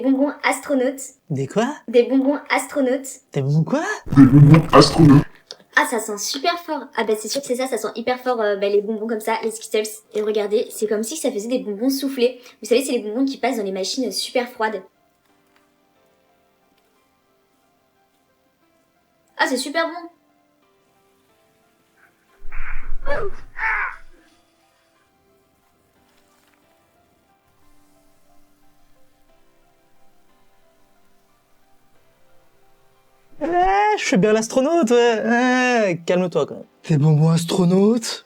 bonbons astronautes. Des quoi? Des bonbons astronautes. Des bonbons quoi? Des bonbons astronautes. Ah, ça sent super fort. Ah bah c'est sûr que c'est ça, ça sent hyper fort les bonbons comme ça, les Skittles. Et regardez, c'est comme si ça faisait des bonbons soufflés. Vous savez, c'est les bonbons qui passent dans les machines super froides. Ah, c'est super bon. Ouais, je fais bien l'astronaute, ouais. Ouais, calme-toi quand même. Des bonbons astronautes?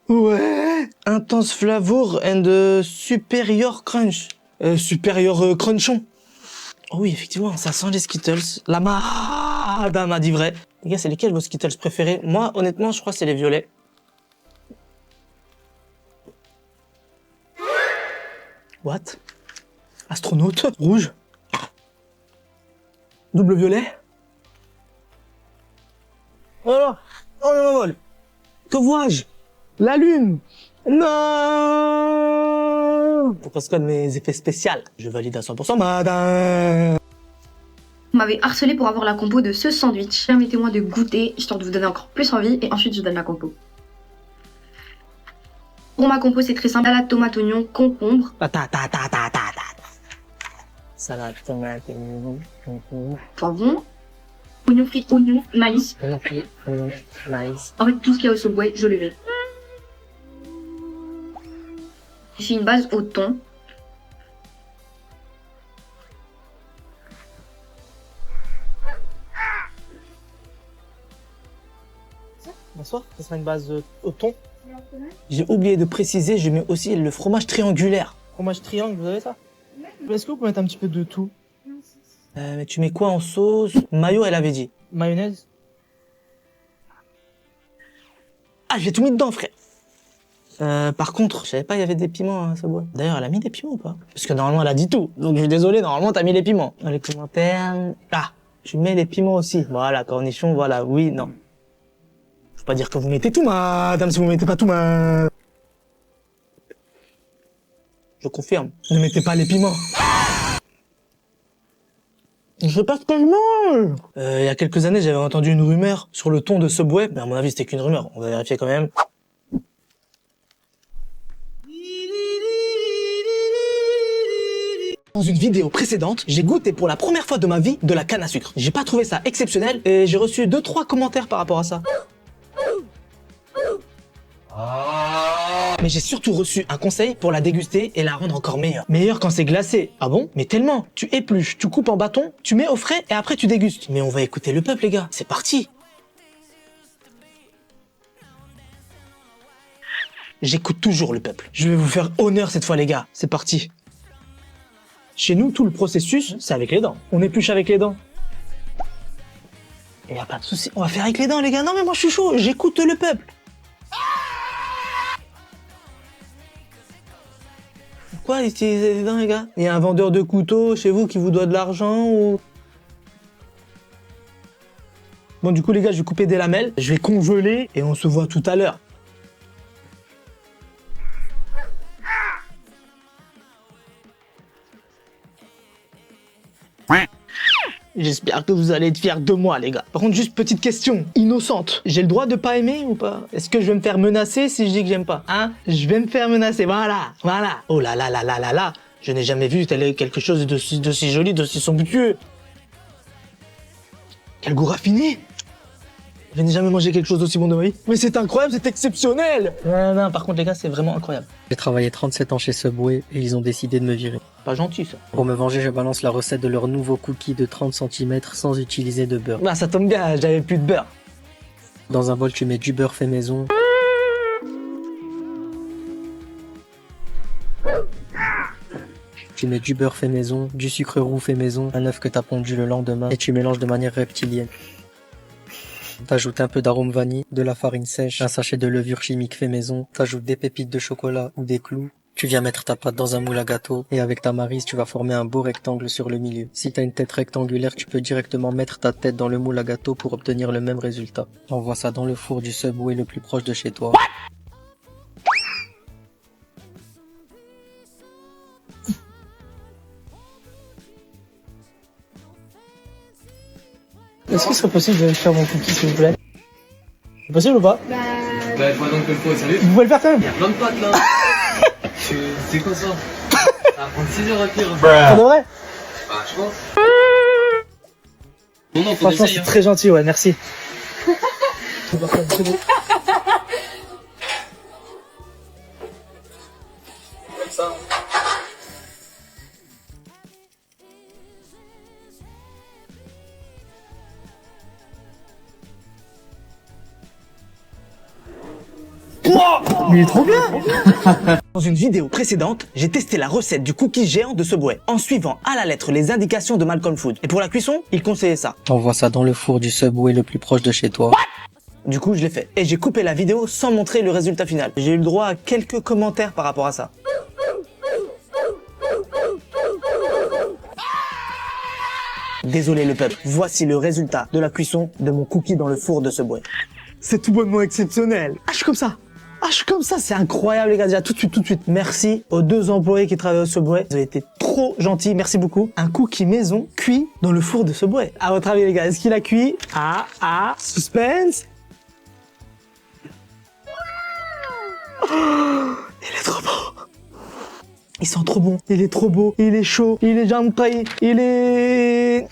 Ouais. Intense flavour and superior crunch. Superior crunchon. Oh oui, effectivement, ça sent les Skittles. La madame a dit vrai. Les gars, c'est lesquels vos Skittles préférés? Moi, honnêtement, je crois que c'est les violets. What? Astronaute? Rouge? Double violet? Oh là! Oh là là! Que vois-je? La lune! Non! Pourquoi c'est quoi de mes effets spéciaux? Je valide à 100%, madame! Vous m'avez harcelé pour avoir la compo de ce sandwich. Permettez-moi de goûter, histoire de vous donner encore plus envie, et ensuite je donne la compo. Pour ma compo, c'est très simple. Salade, tomate, oignon, concombre. Salade, tomate, oignon, concombre. Poivron. Oignon frit, oignon, maïs. Maïs. En fait, tout ce qu'il y a au Subway, je le mets. J'ai fait une base au thon. Bonsoir, ça sera une base au thon. J'ai oublié de préciser, je mets aussi le fromage triangulaire. Fromage triangle, vous avez ça? Est-ce que vous pouvez mettre un petit peu de tout? Mais tu mets quoi en sauce? Mayo, elle avait dit. Mayonnaise? Ah, j'ai tout mis dedans, frère. Par contre, je savais pas il y avait des piments à Subway. D'ailleurs, elle a mis des piments ou pas? Parce que normalement, elle a dit tout. Donc, je suis désolé, normalement, t'as mis les piments. Dans les commentaires... Ah, tu mets les piments aussi. Voilà, cornichons, voilà, oui, non. Faut pas dire que vous mettez tout, madame, si vous mettez pas tout, madame. Je confirme. Ne mettez pas les piments. Je sais pas ce que je mange. Il y a quelques années, j'avais entendu une rumeur sur le thon de Subway. Mais à mon avis, c'était qu'une rumeur. On va vérifier quand même. Dans une vidéo précédente, j'ai goûté pour la première fois de ma vie de la canne à sucre. J'ai pas trouvé ça exceptionnel et j'ai reçu 2-3 commentaires par rapport à ça. Mais j'ai surtout reçu un conseil pour la déguster et la rendre encore meilleure. Meilleure quand c'est glacé. Ah bon? Mais tellement. Tu épluches, tu coupes en bâtons, tu mets au frais et après tu dégustes. Mais on va écouter le peuple, les gars. C'est parti. J'écoute toujours le peuple. Je vais vous faire honneur cette fois, les gars. C'est parti. Chez nous, tout le processus, c'est avec les dents. On épluche avec les dents. Et y a pas de souci. On va faire avec les dents, les gars. Non, mais moi, je suis chaud. J'écoute le peuple. Pourquoi utiliser les dents, les gars? Il y a un vendeur de couteaux chez vous qui vous doit de l'argent ou... Bon, du coup, les gars, je vais couper des lamelles. Je vais congeler et on se voit tout à l'heure. J'espère que vous allez être fiers de moi, les gars. Par contre, juste petite question, innocente. J'ai le droit de pas aimer ou pas? Est-ce que je vais me faire menacer si je dis que j'aime pas? Hein? Je vais me faire menacer, voilà, voilà. Oh là là là là là là. Je n'ai jamais vu quelque chose de si joli, de si somptueux. Quel goût raffiné. Je n'ai jamais mangé quelque chose d'aussi bon de ma vie. Mais c'est incroyable, c'est exceptionnel. Non, par contre, les gars, c'est vraiment incroyable. J'ai travaillé 37 ans chez Subway et ils ont décidé de me virer. Pas gentil, ça. Pour me venger, je balance la recette de leur nouveau cookie de 30 cm sans utiliser de beurre. Bah, ça tombe bien, j'avais plus de beurre. Dans un bol, tu mets du beurre fait maison. Tu mets du beurre fait maison, du sucre roux fait maison, un œuf que t'as pondu le lendemain et tu mélanges de manière reptilienne. T'ajoutes un peu d'arôme vanille, de la farine sèche, un sachet de levure chimique fait maison, t'ajoutes des pépites de chocolat ou des clous. Tu viens mettre ta pâte dans un moule à gâteau et avec ta maryse, tu vas former un beau rectangle sur le milieu. Si t'as une tête rectangulaire, tu peux directement mettre ta tête dans le moule à gâteau pour obtenir le même résultat. Envoie ça dans le four du Subway le plus proche de chez toi. Est-ce qu'il serait possible de faire mon cookie, s'il vous plaît? C'est possible ou pas? Bah, je vois donc que le pot est sérieux. Vous pouvez le faire quand même? Il y a plein de pâtes là. C'est quoi ça? Ça va prendre 6 heures à cuire. Ça devrait? Bah, je pense. Non, non, faut Franchement, essayer, c'est hein. très gentil, ouais, merci. C'est bon. Comme ça. Mais il est trop bien. Dans une vidéo précédente, j'ai testé la recette du cookie géant de Subway en suivant à la lettre les indications de Malcolm Food. Et pour la cuisson, il conseillait ça. T'envoies ça dans le four du Subway le plus proche de chez toi. Du coup, je l'ai fait. Et j'ai coupé la vidéo sans montrer le résultat final. J'ai eu le droit à quelques commentaires par rapport à ça. Désolé le peuple, voici le résultat de la cuisson de mon cookie dans le four de Subway. C'est tout bonnement exceptionnel. Ah, je suis comme ça. Ah, je suis comme ça, c'est incroyable les gars, déjà tout de suite. Merci aux 2 employés qui travaillent au Subway. Vous avez été trop gentils, merci beaucoup. Un cookie maison cuit dans le four de Subway. À votre avis les gars, est-ce qu'il a cuit? Suspense. Oh, il est trop beau. Il sent trop bon, il est trop beau, il est chaud, il est gentil, il est...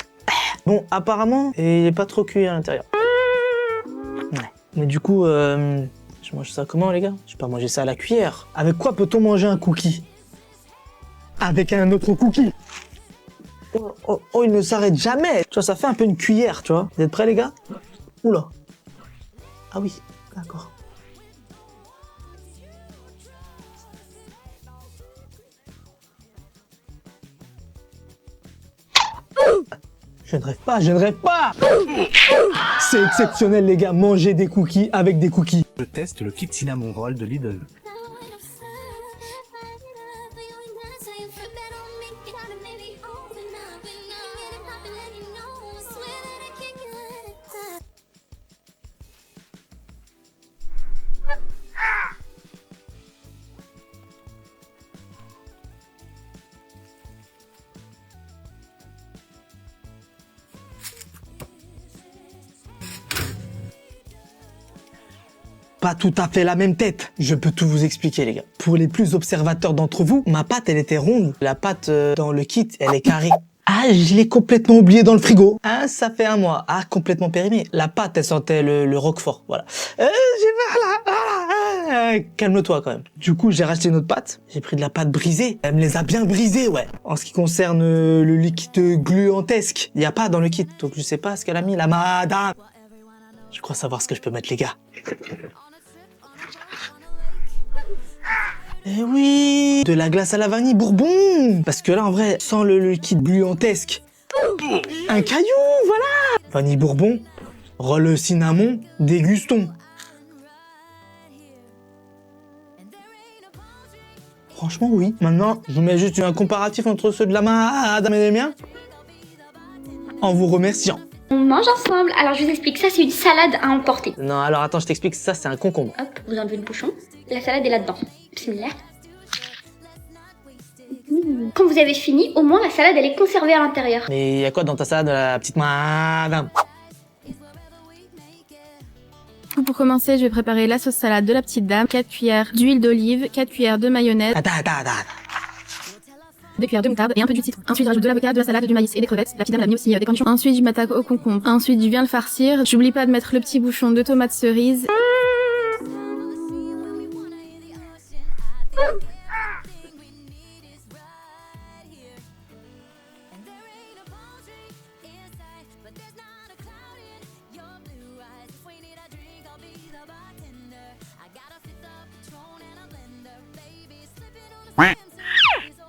Bon, apparemment, il est pas trop cuit à l'intérieur. Ouais. Mais du coup, je mange ça comment les gars? Je peux pas manger ça à la cuillère. Avec quoi peut-on manger un cookie? Avec un autre cookie. Oh, il ne s'arrête jamais. Tu vois, ça fait un peu une cuillère, tu vois. Vous êtes prêts les gars? Oula. Ah oui, d'accord. Je ne rêve pas, je ne rêve pas. C'est exceptionnel les gars, manger des cookies avec des cookies. Je teste le kit cinnamon roll de Lidl. Pas tout à fait la même tête. Je peux tout vous expliquer les gars. Pour les plus observateurs d'entre vous, ma pâte elle était ronde. La pâte dans le kit elle est carrée. Ah, je l'ai complètement oublié dans le frigo. Ah, ça fait 1 mois. Ah, complètement périmé. La pâte elle sentait le roquefort. Voilà. Calme-toi quand même. Du coup, j'ai racheté une autre pâte. J'ai pris de la pâte brisée. Elle me les a bien brisées, ouais. En ce qui concerne le liquide gluantesque, il n'y a pas dans le kit. Donc je sais pas ce qu'elle a mis, la madame. Je crois savoir ce que je peux mettre les gars. Eh oui, de la glace à la vanille bourbon. Parce que là, en vrai, sans le liquide gluantesque, un caillou, voilà. Vanille bourbon, roll cinnamon, dégustons. Franchement, oui. Maintenant, je vous mets juste un comparatif entre ceux de la madame et les miens. En vous remerciant. On mange ensemble. Alors je vous explique, ça c'est une salade à emporter. Non, alors attends, je t'explique, ça c'est un concombre. Hop, vous enlevez le bouchon. La salade est là-dedans. Similaire. Quand vous avez fini, au moins la salade elle est conservée à l'intérieur. Mais il y a quoi dans ta salade, la petite madame? Pour commencer, je vais préparer la sauce salade de la petite dame, 4 cuillères d'huile d'olive, 4 cuillères de mayonnaise, Attends. 2 cuillères de moutarde et un peu d'huile de citron. Ensuite, je rajoute de l'avocat, de la salade, du maïs et des crevettes. La petite dame a mis aussi des cornichons. Ensuite, je m'attaque au concombre. Ensuite, je viens le farcir. J'oublie pas de mettre le petit bouchon de tomates cerises.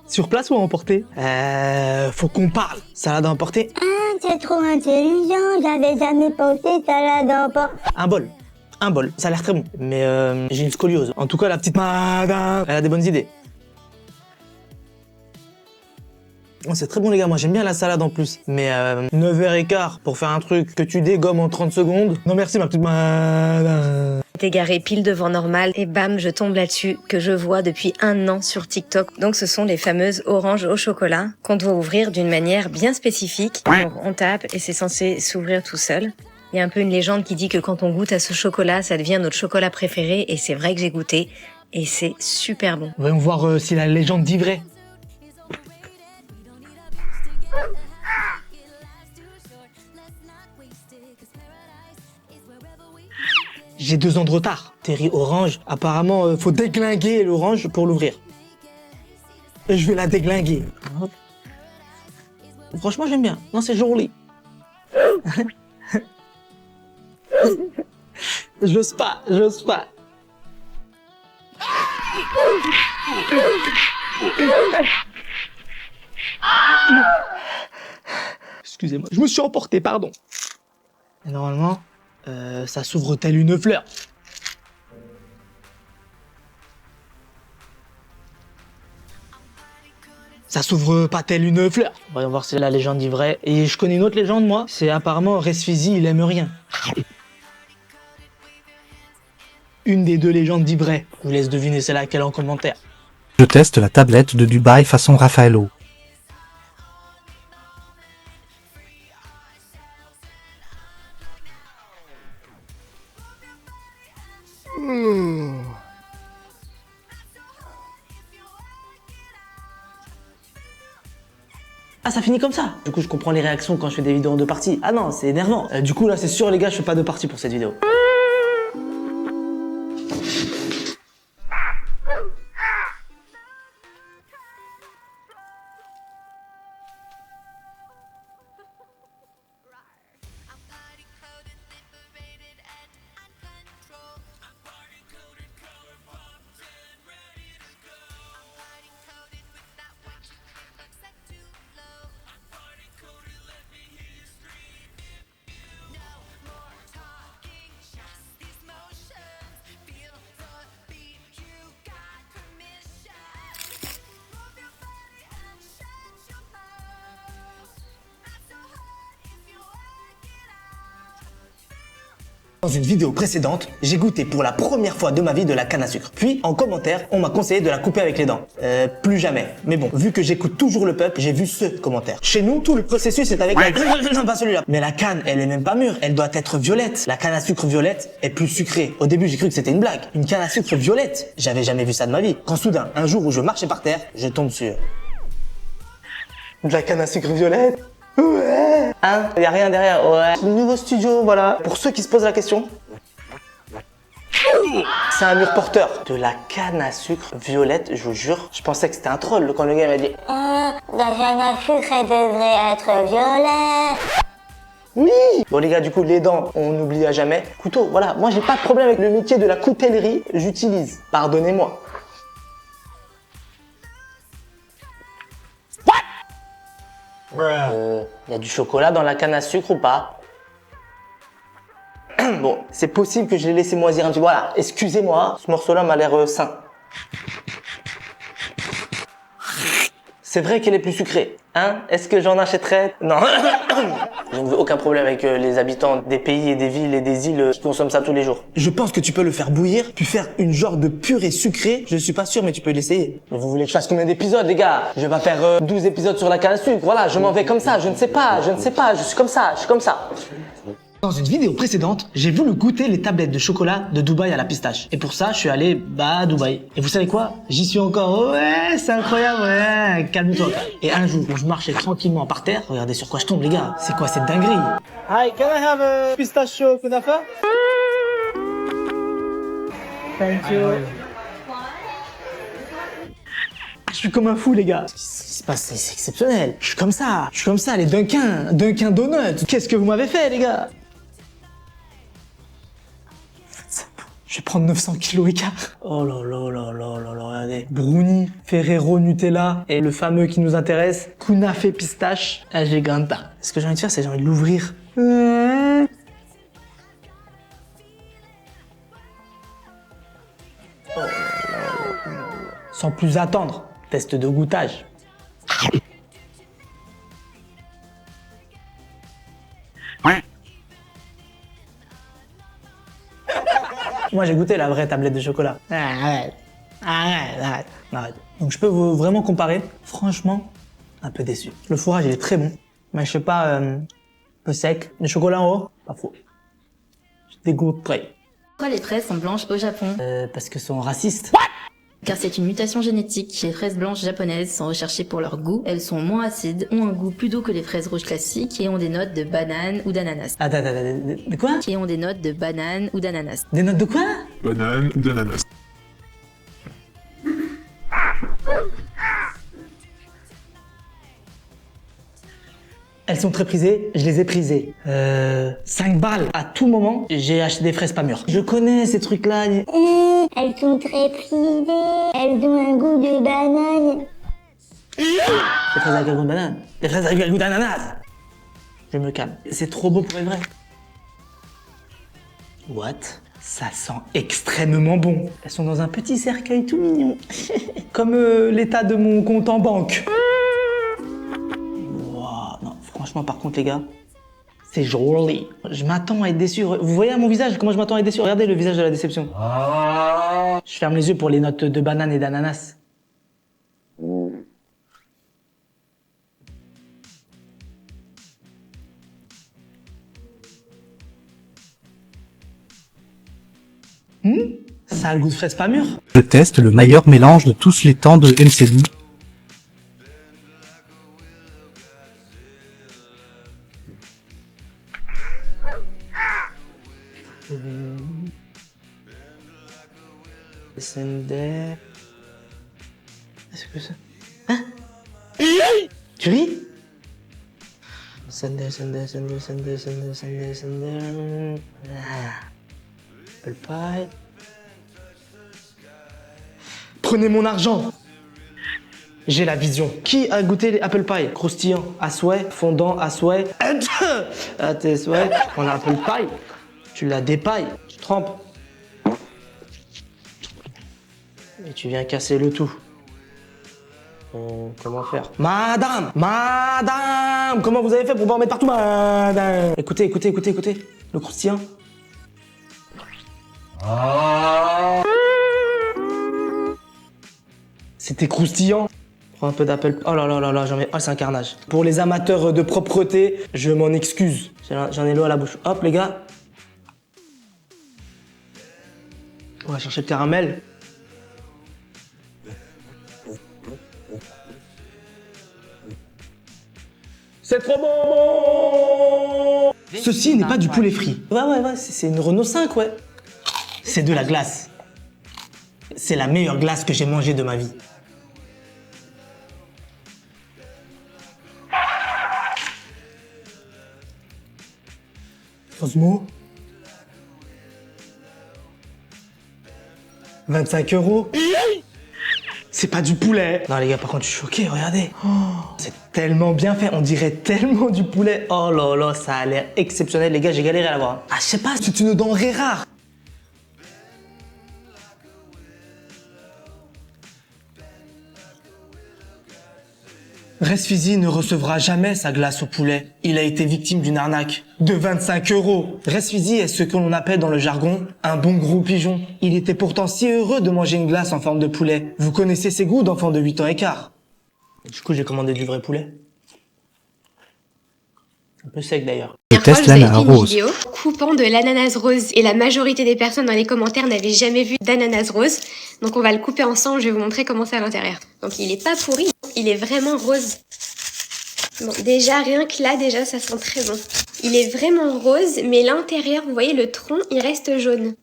Sur place ou à emporter? Faut qu'on parle. Salade à emporter? Ah, t'es trop intelligent, j'avais jamais pensé salade à emporter. Un bol. Ça a l'air très bon. Mais j'ai une scoliose. En tout cas, la petite madame, elle a des bonnes idées. Oh, c'est très bon les gars, moi j'aime bien la salade en plus. Mais 9h15 pour faire un truc que tu dégommes en 30 secondes. Non merci ma petite madame. J'étais garée pile devant normal et bam, je tombe là-dessus que je vois depuis 1 an sur TikTok. Donc ce sont les fameuses oranges au chocolat qu'on doit ouvrir d'une manière bien spécifique. Donc on tape et c'est censé s'ouvrir tout seul. Il y a un peu une légende qui dit que quand on goûte à ce chocolat, ça devient notre chocolat préféré et c'est vrai que j'ai goûté et c'est super bon. Voyons voir si la légende dit vrai. J'ai 2 ans de retard. Terry orange. Apparemment, faut déglinguer l'orange pour l'ouvrir. Et je vais la déglinguer. Franchement, j'aime bien. Non, c'est joli. J'ose pas. Excusez-moi, je me suis emporté, pardon. Et normalement, ça s'ouvre telle une fleur. Ça s'ouvre pas telle une fleur. Voyons voir si la légende dit vrai. Et je connais une autre légende, moi. C'est apparemment Resfizi, il aime rien. Une des 2 légendes dit vrai. Je vous laisse deviner c'est laquelle en commentaire. Je teste la tablette de Dubaï façon Raffaello. Ah, ça finit comme ça. Du coup, je comprends les réactions quand je fais des vidéos en 2 parties. Ah non, c'est énervant. Du coup, là, c'est sûr, les gars, je fais pas 2 parties pour cette vidéo. Dans une vidéo précédente, j'ai goûté pour la première fois de ma vie de la canne à sucre. Puis, en commentaire, on m'a conseillé de la couper avec les dents. Plus jamais. Mais bon, vu que j'écoute toujours le peuple, j'ai vu ce commentaire. Chez nous, tout le processus est avec la... Non, pas celui-là. Mais la canne, elle est même pas mûre. Elle doit être violette. La canne à sucre violette est plus sucrée. Au début, j'ai cru que c'était une blague. Une canne à sucre violette. J'avais jamais vu ça de ma vie. Quand soudain, un jour où je marchais par terre, je tombe sur... de la canne à sucre violette. Ouais. Hein? Y a rien derrière. Ouais. Le nouveau studio, voilà. Pour ceux qui se posent la question. C'est un mur porteur. De la canne à sucre violette, je vous jure. Je pensais que c'était un troll quand le gars m'a dit La canne à sucre, elle devrait être violette. oui. Bon les gars, du coup, les dents, on n'oublie à jamais. Couteau, voilà. Moi, j'ai pas de problème avec le métier de la coutellerie. J'utilise. Pardonnez-moi. Y a du chocolat dans la canne à sucre ou pas? Bon, c'est possible que je l'ai laissé moisir un petit peu. Voilà, excusez-moi, ce morceau-là m'a l'air sain. C'est vrai qu'elle est plus sucrée. Hein? Est-ce que j'en achèterais? Non. Je ne veux aucun problème avec les habitants des pays et des villes et des îles qui consomment ça tous les jours. Je pense que tu peux le faire bouillir, puis faire une genre de purée sucrée. Je suis pas sûr, mais tu peux l'essayer. Mais vous voulez que je fasse combien d'épisodes, les gars? Je vais pas faire 12 épisodes sur la canne à sucre. Voilà, je m'en vais comme ça. Je ne sais pas, je suis comme ça, Dans une vidéo précédente, j'ai voulu goûter les tablettes de chocolat de Dubaï à la pistache. Et pour ça, je suis allé, à Dubaï. Et vous savez quoi? J'y suis encore. Ouais, c'est incroyable, ouais, calme-toi. Et un jour où je marchais tranquillement par terre, regardez sur quoi je tombe, les gars. C'est quoi cette dinguerie? Hi, can I have a pistachio kunafa? Thank you. Je suis comme un fou, les gars. Ce qui se passe, c'est exceptionnel. Je suis comme ça, les Dunkin' Donuts. Qu'est-ce que vous m'avez fait, les gars? Je vais prendre 900 kilos écart. Oh là là là là là là, regardez. Brownie, Ferrero Nutella et le fameux qui nous intéresse, Kunafe pistache à Giganta. Ce que j'ai envie de faire, c'est j'ai envie de l'ouvrir. Oh là là là là. Sans plus attendre, test de goûtage. Moi, j'ai goûté la vraie tablette de chocolat. Arrête. Arrête. Donc, je peux vraiment comparer. Franchement, un peu déçu. Le fourrage, il est très bon. Mais je sais pas, un peu sec. Le chocolat en haut, pas faux. Je dégoûte très. Pourquoi les fraises sont blanches au Japon? Parce que sont racistes. Car c'est une mutation génétique. Les fraises blanches japonaises sont recherchées pour leur goût. Elles sont moins acides, ont un goût plus doux que les fraises rouges classiques et ont des notes de banane ou d'ananas. Attends, de quoi? Et ont des notes de banane ou d'ananas. Des notes de quoi? Banane ou d'ananas. Elles sont très prisées, je les ai prisées. 5 balles. À tout moment, j'ai acheté des fraises pas mûres. Je connais ces trucs-là. Elles sont très prisées. Elles ont un goût de banane. Les fraises avec un goût de banane. Les fraises avec un goût d'ananas. Je me calme. C'est trop beau pour être vrai. What? Ça sent extrêmement bon. Elles sont dans un petit cercueil tout mignon. Comme l'état de mon compte en banque. Franchement, par contre, les gars, c'est joli. Je m'attends à être déçu. Vous voyez à mon visage comment je m'attends à être déçu? Regardez le visage de la déception. Je ferme les yeux pour les notes de banane et d'ananas. Ça a le goût de fraise pas mûre. Je teste le meilleur mélange de tous les temps de MCD. Sender. Est-ce que ça... Hein? Tu ris? Sender. Apple pie. Prenez mon argent. J'ai la vision. Qui a goûté les apple pie? Croustillant à souhait, fondant à souhait. À tes souhaits. On a apple pie. Tu la dépailles, tu trempes. Et tu viens casser le tout. Comment faire? Madame! Comment vous avez fait pour pas en mettre partout, madame? Écoutez. Le croustillant. C'était croustillant. Prends un peu d'apple. Oh là, j'en mets. Oh, c'est un carnage. Pour les amateurs de propreté, je m'en excuse. J'en ai l'eau à la bouche. Hop, les gars. On va chercher le caramel. C'est trop bon! Ceci n'est pas du poulet frit. Ouais, c'est une Renault 5, ouais. C'est de la glace. C'est la meilleure glace que j'ai mangée de ma vie. Osmo. 25 €. C'est pas du poulet. Non les gars, par contre, je suis choqué, regardez. Oh, c'est tellement bien fait, on dirait tellement du poulet. Oh là, ça a l'air exceptionnel. Les gars, j'ai galéré à l'avoir. Ah, je sais pas, c'est une denrée rare. Resfizi ne recevra jamais sa glace au poulet. Il a été victime d'une arnaque de 25 €. Resfizi est ce que l'on appelle dans le jargon un bon gros pigeon. Il était pourtant si heureux de manger une glace en forme de poulet. Vous connaissez ses goûts d'enfant de 8 ans et quart. Du coup, j'ai commandé du vrai poulet. Un peu sec d'ailleurs. Je teste l'ananas rose. Vidéo coupant de l'ananas rose et la majorité des personnes dans les commentaires n'avaient jamais vu d'ananas rose. Donc on va le couper ensemble, je vais vous montrer comment c'est à l'intérieur. Donc il est pas pourri, il est vraiment rose. Bon, déjà rien que là, déjà ça sent très bon. Il est vraiment rose, mais l'intérieur, vous voyez le tronc, il reste jaune.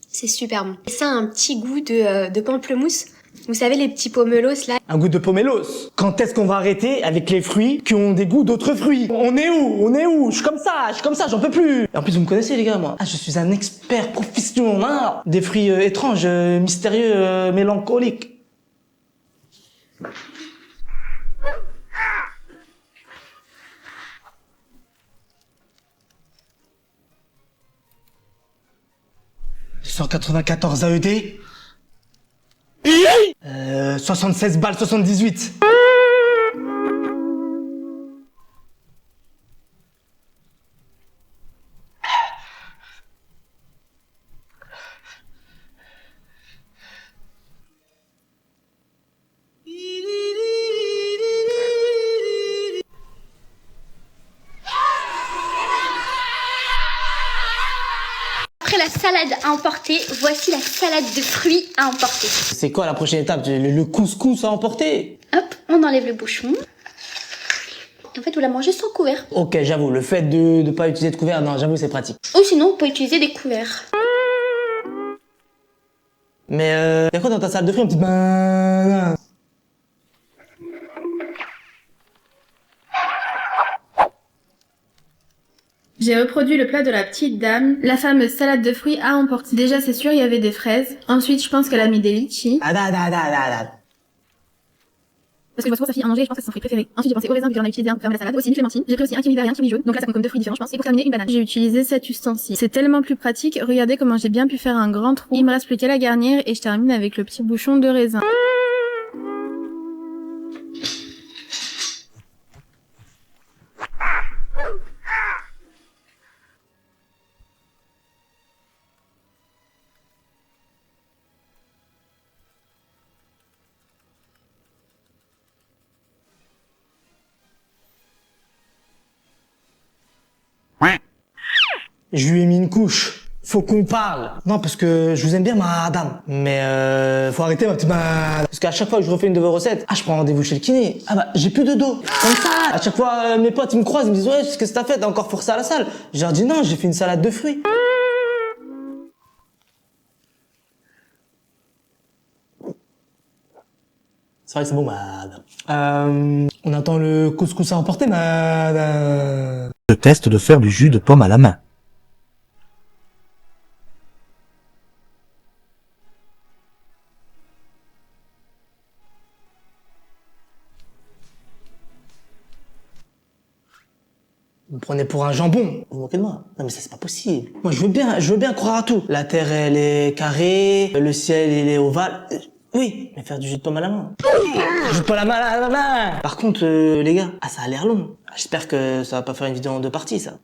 C'est super bon. Et ça a un petit goût de pamplemousse. Vous savez les petits pomelos là? Un goût de pomelos. Quand est-ce qu'on va arrêter avec les fruits qui ont des goûts d'autres fruits? On est où? Je suis comme ça, j'en peux plus. Et en plus vous me connaissez les gars, moi. Ah, je suis un expert professionnel des fruits étranges, mystérieux, mélancoliques. « 194 AED. 76 balles 78. Après la salade à emporter, voici la salade de fruits à emporter. C'est quoi la prochaine étape? Le couscous à emporter? Hop, on enlève le bouchon. En fait, vous la mangez sans couvert. Ok, j'avoue, le fait de ne pas utiliser de couvert, non, j'avoue, c'est pratique. Ou sinon, on peut utiliser des couverts. Mais y'a quoi dans ta salade de fruits, un petit banane? J'ai reproduit le plat de la petite dame, la fameuse salade de fruits à emporter. Déjà, c'est sûr, il y avait des fraises. Ensuite, je pense qu'elle a mis des litchis. Parce que je vois souvent sa fille en manger et je pense que c'est son fruit préféré. Ensuite, j'ai pensé aux raisins vu que j'en ai utilisé un pour faire la salade. Aussi une clémentine. J'ai pris aussi un kiwi vert et un kiwi jaune. Donc là, ça compte comme 2 fruits différents, je pense. Et pour terminer, une banane. J'ai utilisé cet ustensile. C'est tellement plus pratique. Regardez comment j'ai bien pu faire un grand trou. Il me reste plus qu'à la garnir et je termine avec le petit bouchon de raisin. Je lui ai mis une couche. Faut qu'on parle. Non, parce que je vous aime bien, madame. Mais faut arrêter ma petite madame. Parce qu'à chaque fois que je refais une de vos recettes, je prends rendez-vous chez le kiné. Ah bah, j'ai plus de dos. Comme ça. À chaque fois, mes potes, ils me croisent, ils me disent, ouais, qu'est-ce que t'as fait? T'as encore forcé à la salle? Je leur dis, non, j'ai fait une salade de fruits. C'est vrai que c'est bon, madame. On attend le couscous à emporter, madame. Je teste de faire du jus de pomme à la main. Vous me prenez pour un jambon. Vous vous moquez de moi? Non mais ça c'est pas possible. Moi je veux bien croire à tout. La terre elle est carrée, le ciel il est ovale. Oui, mais faire du jus de pomme à la main. Jus de pomme à la main. Par contre les gars, ça a l'air long. J'espère que ça va pas faire une vidéo en 2 parties ça.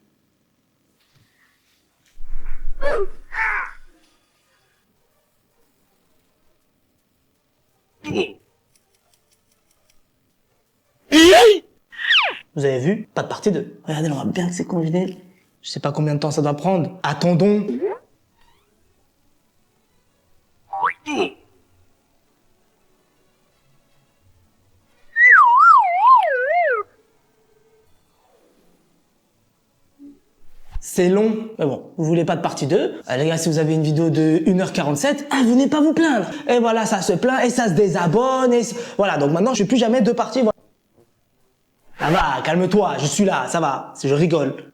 Vous avez vu? Pas de partie 2. Regardez, on voit bien que c'est congelé. Je sais pas combien de temps ça doit prendre. Attendons. C'est long, mais bon, vous voulez pas de partie 2. Les gars, si vous avez une vidéo de 1h47, venez pas vous plaindre. Et voilà, ça se plaint et ça se désabonne. Et voilà, donc maintenant, je fais plus jamais 2 parties. Voilà. Ça va, calme-toi, je suis là, ça va, je rigole.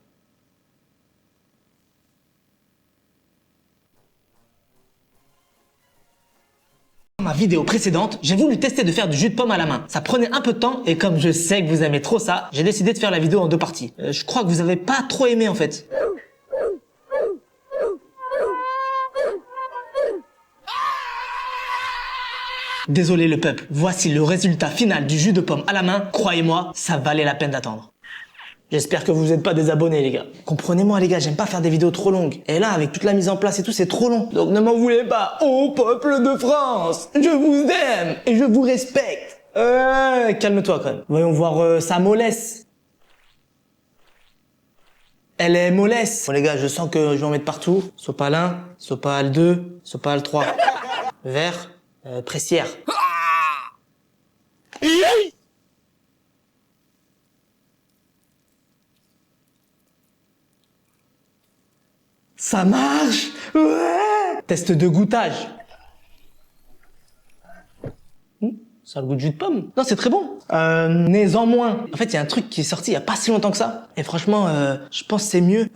Dans ma vidéo précédente, j'ai voulu tester de faire du jus de pomme à la main. Ça prenait un peu de temps et comme je sais que vous aimez trop ça, j'ai décidé de faire la vidéo en 2 parties. Je crois que vous avez pas trop aimé en fait. Désolé le peuple, voici le résultat final du jus de pomme à la main. Croyez-moi, ça valait la peine d'attendre. J'espère que vous n'êtes pas désabonnés les gars. Comprenez-moi les gars, j'aime pas faire des vidéos trop longues. Et là, avec toute la mise en place et tout, c'est trop long. Donc ne m'en voulez pas, ô peuple de France. Je vous aime et je vous respecte. Calme-toi quand même. Voyons voir sa mollesse. Elle est mollesse. Bon les gars, je sens que je vais en mettre partout. Sopal 1, Sopal 2, Sopal 3. Vert. Pressière. Ça marche. Ouais. Test de goûtage. Ça a le goût de jus de pomme. Non, c'est très bon. Néanmoins, en fait, il y a un truc qui est sorti il y a pas si longtemps que ça. Et franchement, je pense que c'est mieux.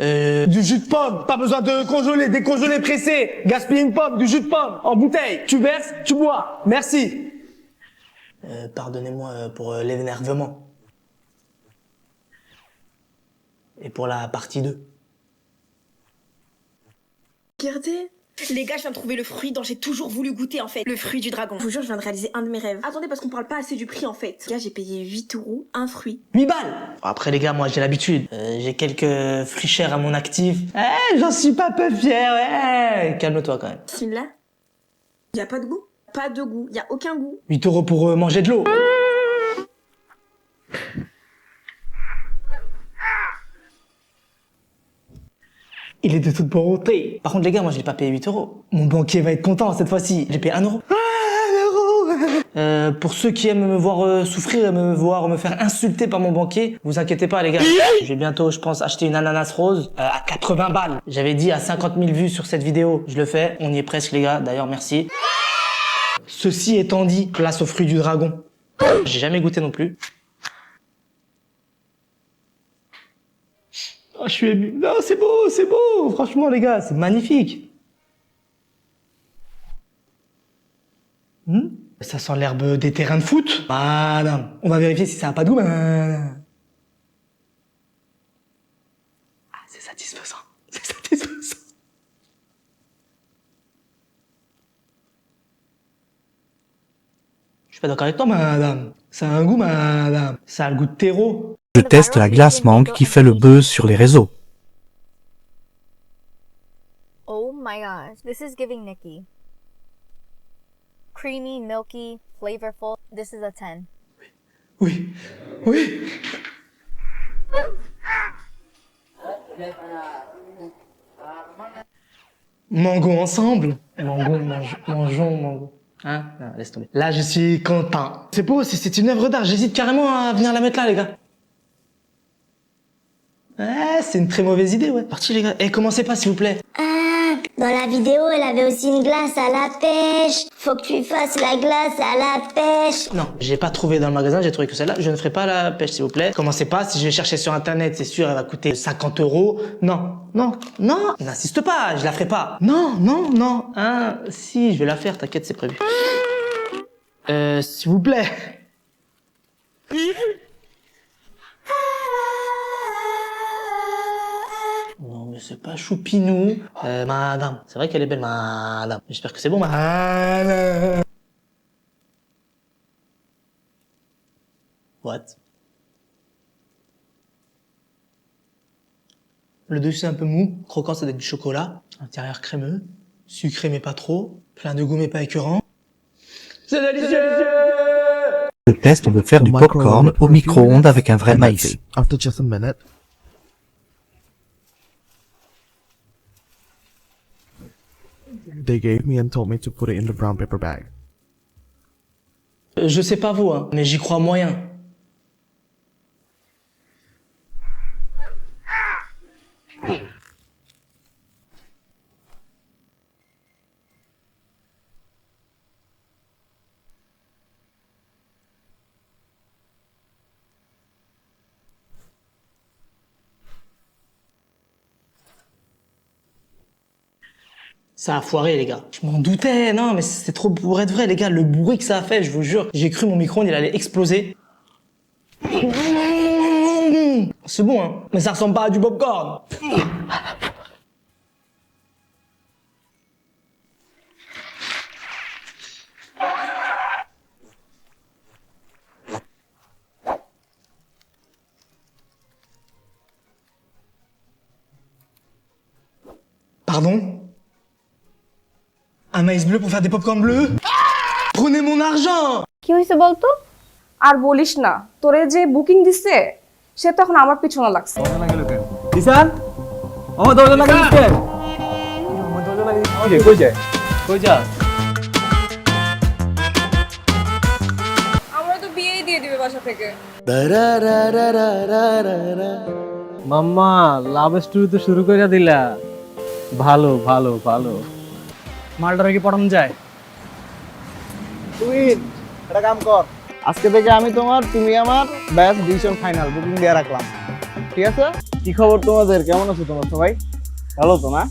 Du jus de pomme. Pas besoin de congeler, décongeler, presser. Gaspiller une pomme, du jus de pomme en bouteille. Tu verses, tu bois. Merci. Pardonnez-moi pour l'énervement. Et pour la partie 2. Regardez. Les gars, je viens de trouver le fruit dont j'ai toujours voulu goûter en fait. Le fruit du dragon. Je vous jure, je viens de réaliser un de mes rêves. Attendez, parce qu'on parle pas assez du prix en fait. Les gars, j'ai payé 8 €, un fruit. 8 balles. Après les gars, moi j'ai l'habitude. J'ai quelques fruits chers à mon actif. J'en suis pas peu fier. Calme-toi quand même. Celui-là, y a pas de goût. Pas de goût. Y a aucun goût. 8 € pour manger de l'eau. Il est de toute beauté. Par contre, les gars, moi, je l'ai pas payé 8 euros. Mon banquier va être content cette fois-ci. J'ai payé 1 euro. Pour ceux qui aiment me voir souffrir et me voir me faire insulter par mon banquier, vous inquiétez pas les gars. Je vais bientôt, je pense, acheter une ananas rose à 80 balles. J'avais dit à 50 000 vues sur cette vidéo. Je le fais. On y est presque les gars. D'ailleurs, merci. Ceci étant dit, place aux fruits du dragon. J'ai jamais goûté non plus. Oh, je suis ému. Non, c'est beau, c'est beau. Franchement les gars, c'est magnifique. Ça sent l'herbe des terrains de foot. Madame. On va vérifier si ça a pas de goût. Ah, c'est satisfaisant. C'est satisfaisant. Je suis pas d'accord avec toi, madame. Ça a un goût, madame. Ça a le goût de terreau. Je teste la glace mangue qui fait le buzz sur les réseaux. Oh my gosh, this is giving Nikki. Creamy, milky, flavorful. This is a 10. Oui. Oui. Mango ensemble. Mangeons mango. Hein? Non, laisse tomber. Là, je suis content. C'est beau, c'est une œuvre d'art. J'hésite carrément à venir la mettre là, les gars. Ouais, c'est une très mauvaise idée, ouais. Parti, les gars. Eh, commencez pas, s'il vous plaît. Ah, dans la vidéo, elle avait aussi une glace à la pêche. Faut que tu fasses la glace à la pêche. Non, j'ai pas trouvé dans le magasin, j'ai trouvé que celle-là. Je ne ferai pas la pêche, s'il vous plaît. Commencez pas, si je vais chercher sur internet, c'est sûr, elle va coûter 50 euros. Non, n'insiste pas, je la ferai pas. Non. Hein, si, je vais la faire, t'inquiète, c'est prévu. S'il vous plaît. Non, mais c'est pas choupinou. Madame, c'est vrai qu'elle est belle, madame. J'espère que c'est bon, madame. What? Le dessus c'est un peu mou, croquant ça doit être du chocolat, intérieur crémeux, sucré mais pas trop, plein de goût mais pas écœurant. C'est délicieux! Je teste de faire du popcorn au micro-ondes avec un vrai maïs. After just a minute, they gave me and told me to put it in the brown paper bag. Je sais pas vous, hein, mais j'y crois moyen. Ça a foiré, les gars. Je m'en doutais, non, mais c'est trop pour être vrai, les gars. Le bruit que ça a fait, je vous jure. J'ai cru mon micro-ondes, il allait exploser. C'est bon, hein. Mais ça ressemble pas à du popcorn. Pardon? Un maïs bleu pour faire des popcorn bleus? Prenez mon argent! কি হয়েছে বলতো? আর বলিস না, তোরে যে বুকিং দিছে সে তো এখন আমার পিছনে লাগছে। দিশান আমার দরজা লাগা দিছে আমার দরজা লাগা দিছে কই যায় কই যা আমরা তো বিয়েই দিয়ে দিবে বাসা থেকে। মাম্মা লাভ স্টোরি তো শুরু করে দিলা ভালো ভালো ভালো মালটারে কি পড়ানো যায় তুই একটা কাম কর আজকে থেকে আমি তোমার তুমি আমার ব্যাস ডিসিশন ফাইনাল বুকিং দিয়ে রাখলাম ঠিক আছে কি খবর তোমাদের কেমন আছো তোমরা সবাই ভালো তো না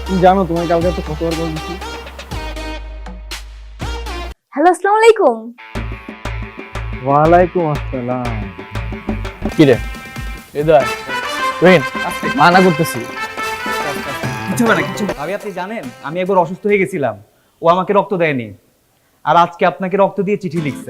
তুমি জানো তোমায় কালকে তো কতবার বলছি হ্যালো আসসালামু আলাইকুম। ওয়ালাইকুম আসসালাম কি রে হৃদয় তুই মানা করতেছি কিছু না কিছু ভাবি আপনি জানেন আমি একবার অসুস্থ হয়ে গেছিলাম ও আমাকে রক্ত দেয়নি আর আজকে আপনাকে রক্ত দিয়ে চিঠি লিখছে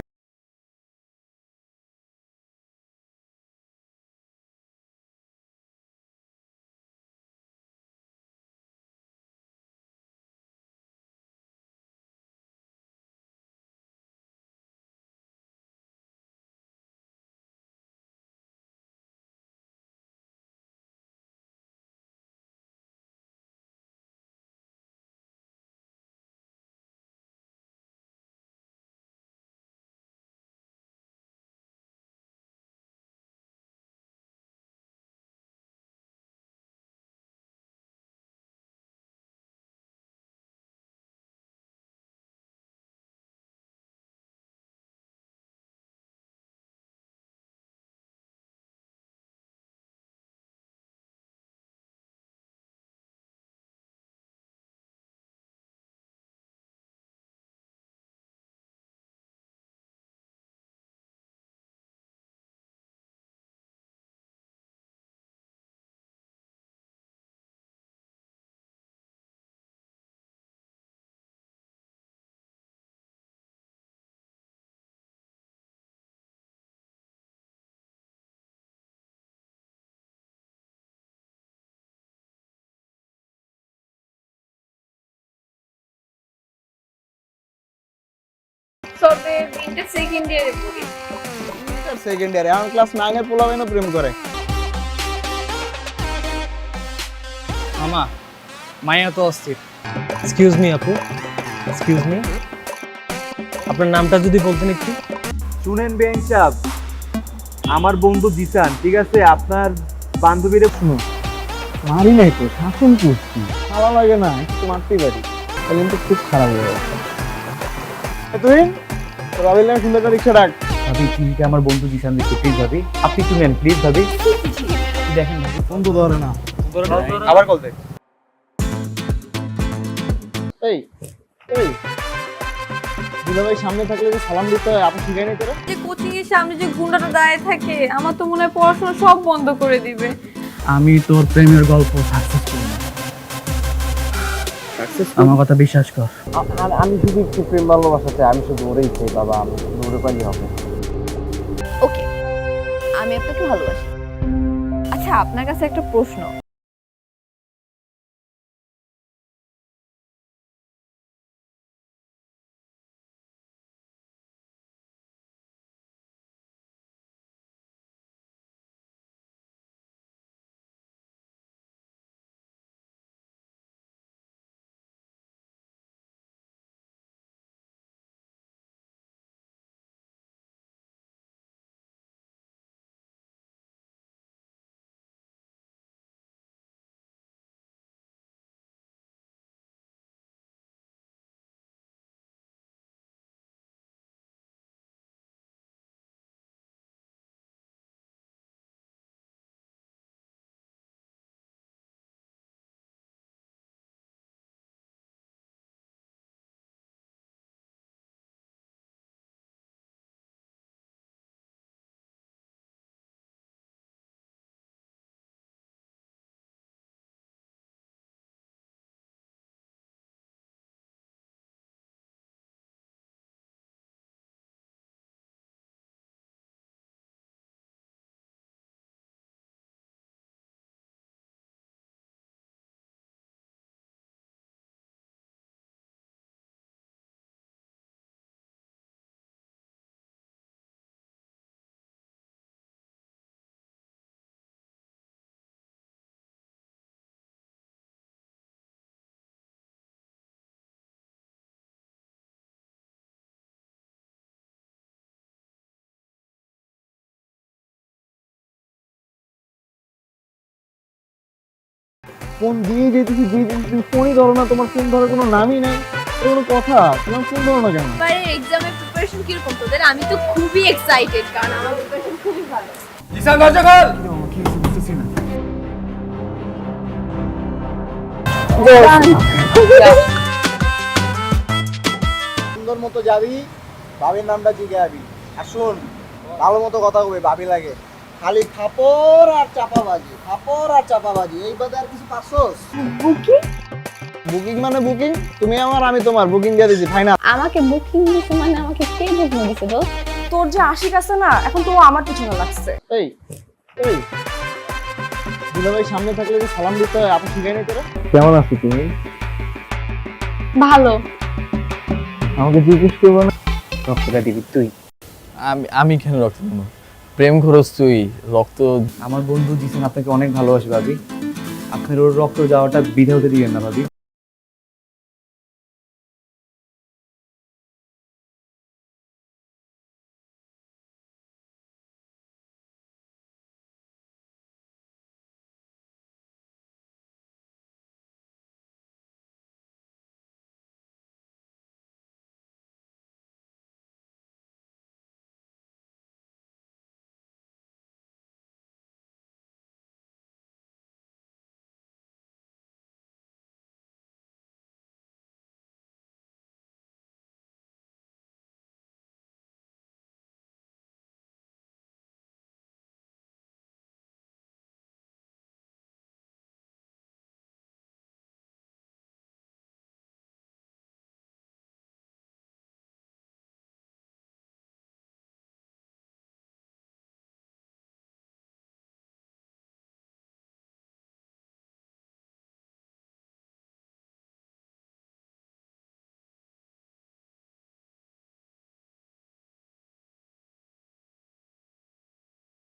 সাথে তিনটা সেকেন্ড ইয়ারে পড়ি। সেকেন্ড ইয়ারে এখন ক্লাস 9 এর পোলাবেনও প্রেম করে। মামা মায়া তো অস্থির। এক্সকিউজ মি আপু, এক্সকিউজ মি, আপনার নামটা যদি বলতেন একটু। শুনেন বেঞ্চ সাহেব, আমার বন্ধু জিসান, ঠিক আছে? আপনার বান্ধবীরে শুনুন। মারি নাই তো, শাসন করছি। ভালো লাগে না, একটু মারতেই পারি। তাহলে কিন্তু খুব খারাপ হয়ে গেছে। তুই তো ভাবিলে সুন্দর করে রিক্সা ডাক। ভাবি ঠিক আমার বন্ধু জিসান দিচ্ছে, প্লিজ ভাবি আপনি একটু নেন প্লিজ ভাবি। দেখেন ভাবি বন্ধু ধরে না, আবার কল দেখ। এই এই দুলাভাই সামনে থাকলে যে সালাম দিতে হয়, আপনি শিখাই নাই তোরা? যে কোচিং এর সামনে যে গুন্ডাটা দাঁড়িয়ে থাকে, আমার তো মনে হয় পড়াশোনা সব বন্ধ করে দিবে। আমি তোর প্রেমের গল্প সাকসেসফুল না, আমার কথা বিশ্বাস কর। আমি শুধু একটু প্রেম ভালোবাসা চাই, আমি শুধু ওরেই চাই বাবা, আমি শুধু ওরে পাইলে হবে। ওকে, আমি আপনাকে ভালোবাসি। আচ্ছা, আপনার কাছে একটা প্রশ্ন। ফোন দিয়ে যেতেছি, ফোনই ধরো না, তোমার ফোন ধরার কোনো নামই নাই, কোনো কথা, তোমার ফোন ধরো না কেন? এবারে এক্সামের প্রিপারেশন কিরকম তোদের? আমি তো খুবই এক্সাইটেড, কারণ আমার প্রিপারেশন খুবই ভালো। জিসান দরজা খোল। কি বুঝতেছি না। সুন্দর মতো যাবি, ভাবির নামটা জিজ্ঞাবি। আর শোন, ভালো মতো কথা কবে, ভাবি লাগে। খালি ফাপড় আর চাপাবাজি, ফাপড় আর চাপাবাজি, এই বাদে আর কিছু পারছস? বুকিং? বুকিং মানে বুকিং, তুমি আমার আমি তোমার, বুকিং দিয়ে দিছি ফাইনাল। আমাকে বুকিং দিছে মানে আমাকে কে বুকিং দিছে দোস্ত? তোর যে আশিক আছে না, এখন তো আমার পিছনে লাগছে। এই এই দুলাভাই সামনে থাকলে যে সালাম দিতে হয়, আপনি শিখাই নাই তোরা? কেমন আছো তুমি? ভালো। আমাকে জিজ্ঞেস করবো না? রক্তটা দিবি তুই? আমি কেন রক্ত দেবো? প্রেম খরচ তুই, রক্ত। আমার বন্ধু জিসান আপনাকে অনেক ভালোবাসে ভাবি, আপনার ওর রক্ত যাওয়াটা বিধে হতে দিবেন না ভাবি।